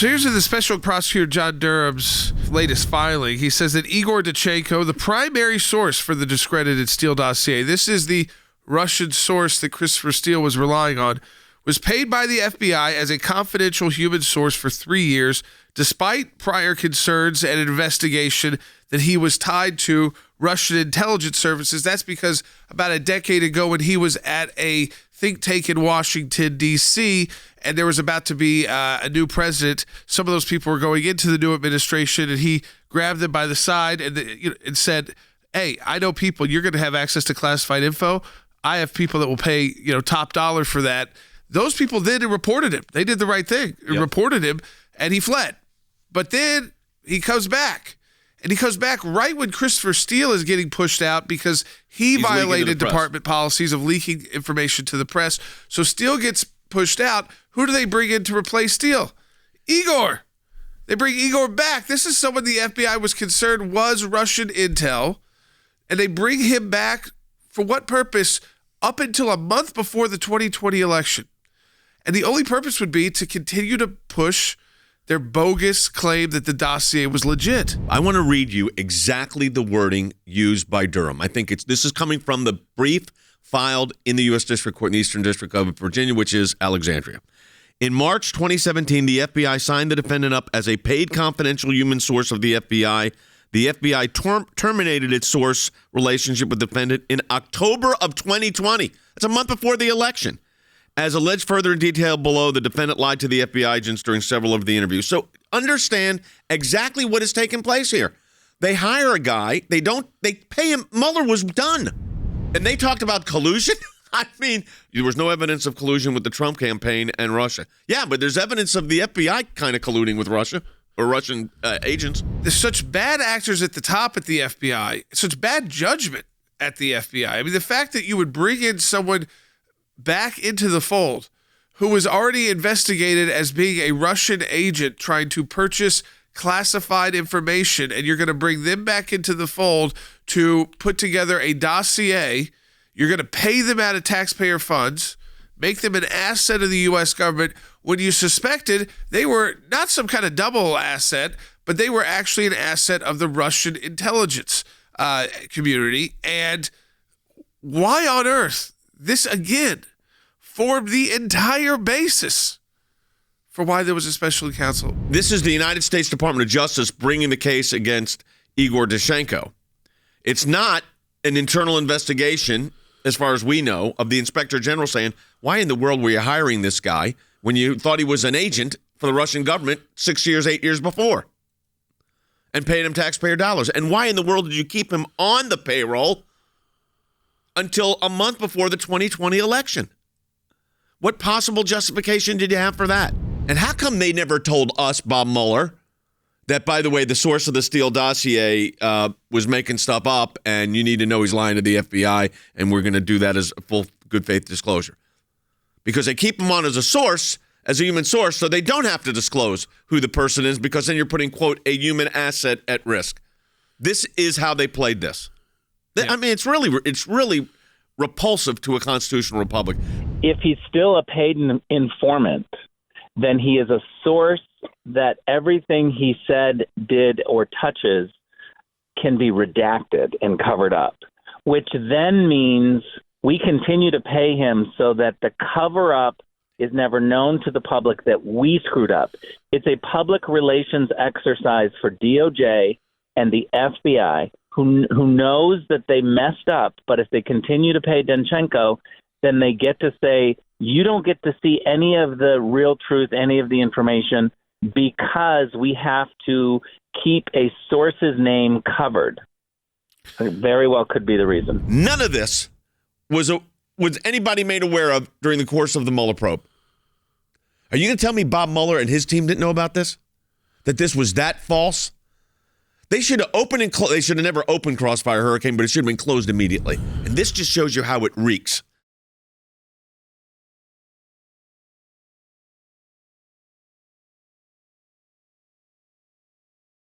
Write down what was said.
So here's the special prosecutor John Durham's latest filing. He says that Igor Danchenko, the primary source for the discredited Steele dossier, this is the Russian source that Christopher Steele was relying on, was paid by the FBI as a confidential human source for 3 years, despite prior concerns and investigation that he was tied to Russian intelligence services. That's because about a decade ago, when he was at a think tank in Washington, D.C., and there was about to be a new president, some of those people were going into the new administration, and he grabbed them by the side and said, hey, I know people, you're going to have access to classified info. I have people that will pay top dollar for that. Those people then reported him. They did the right thing, reported him, and he fled. But then he comes back. And he comes back right when Christopher Steele is getting pushed out because he's violated department policies of leaking information to the press. So Steele gets pushed out. Who do they bring in to replace Steele? Igor. They bring Igor back. This is someone the FBI was concerned was Russian intel. And they bring him back for what purpose? Up until a month before the 2020 election. And the only purpose would be to continue to push their bogus claim that the dossier was legit. I want to read you exactly the wording used by Durham. I think this is coming from the brief filed in the U.S. District Court in the Eastern District of Virginia, which is Alexandria. In March 2017, the FBI signed the defendant up as a paid confidential human source of the FBI. The FBI terminated its source relationship with the defendant in October of 2020. That's a month before the election. As alleged further in detail below, the defendant lied to the FBI agents during several of the interviews. So understand exactly what has taken place here. They hire a guy. They pay him. Mueller was done. And they talked about collusion. I mean, there was no evidence of collusion with the Trump campaign and Russia. Yeah, but there's evidence of the FBI kind of colluding with Russia or Russian agents. There's such bad actors at the top at the FBI, such bad judgment at the FBI. I mean, the fact that you would bring in someone back into the fold who was already investigated as being a Russian agent trying to purchase classified information, and you're going to bring them back into the fold to put together a dossier. You're going to pay them out of taxpayer funds, make them an asset of the U.S. government when you suspected they were not some kind of double asset, but they were actually an asset of the Russian intelligence community. And why on earth this, again, formed the entire basis for why there was a special counsel. This is the United States Department of Justice bringing the case against Igor Danchenko. It's not an internal investigation, as far as we know, of the Inspector General saying, why in the world were you hiring this guy when you thought he was an agent for the Russian government 6 years, 8 years before and paid him taxpayer dollars? And why in the world did you keep him on the payroll until a month before the 2020 election? What possible justification did you have for that? And how come they never told us, Bob Mueller, that, by the way, the source of the Steele dossier was making stuff up and you need to know he's lying to the FBI and we're going to do that as a full good faith disclosure? Because they keep him on as a source, as a human source, so they don't have to disclose who the person is, because then you're putting, quote, a human asset at risk. This is how they played this. Yeah. I mean, it's really repulsive to a constitutional republic. If he's still a paid informant, then he is a source that everything he said, did, or touches can be redacted and covered up, which then means we continue to pay him so that the cover-up is never known to the public that we screwed up. It's a public relations exercise for DOJ and the FBI, who knows that they messed up, but if they continue to pay Danchenko, then they get to say, you don't get to see any of the real truth, any of the information, because we have to keep a source's name covered. It very well could be the reason. None of this was anybody made aware of during the course of the Mueller probe. Are you going to tell me Bob Mueller and his team didn't know about this? That this was that false? They should have opened and they should have never opened Crossfire Hurricane, but it should have been closed immediately. And this just shows you how it reeks.